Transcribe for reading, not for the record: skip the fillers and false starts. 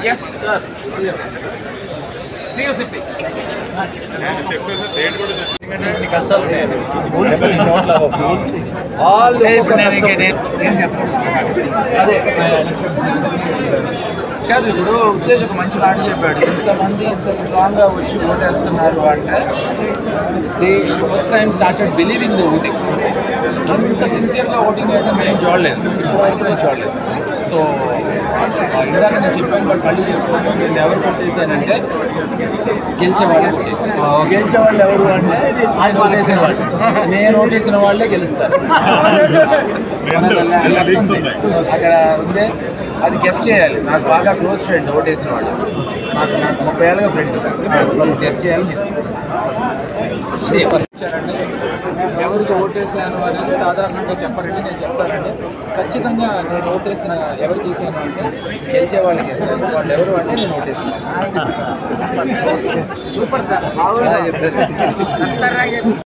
Yes, sir. See you, Sippy. All కాదు ఇప్పుడు ఉద్దేశ్ ఒక మంచి మాట చెప్పాడు. ఇంతమంది ఇంత స్ట్రాంగ్గా వచ్చి ఓటేస్తున్నారు అంటే the first time started believing the voting. అంత సిన్సియర్గా ఓటింగ్ చేయడం నేను చూడలేదు, ఇప్పటివరకు నేను చూడలేదు. సో ఇందాక నేను చెప్పాను, బట్ మళ్ళీ చెప్తాను, నేను ఎవరు ఓటేసానంటే గెలిచేవాళ్ళు ఎవరు అంటే ఆయన ఓటేసిన వాళ్ళు, నేను ఓటేసిన వాళ్ళే గెలుస్తారు. అక్కడ ఉంటే అది గెస్ట్ చేయాలి. నాకు బాగా క్లోజ్ ఫ్రెండ్ ఓటేసిన వాళ్ళు, నాకు 30 ఏళ్ళగా ఫ్రెండ్, వాళ్ళు గెస్ట్ చేయాలని ఇష్టం. ఫస్ట్ ఇచ్చారండి, ఎవరికి ఓటేసాను అనేది సాధారణంగా చెప్పారంటే నేను చెప్తానండి. ఖచ్చితంగా నేను ఓటేసిన ఎవరికి వేసాను అంటే గెలిచే వాళ్ళకి వేసాను. వాళ్ళు ఎవరు అంటే నేను ఓటేసాను. సూపర్ సార్, చెప్తారు.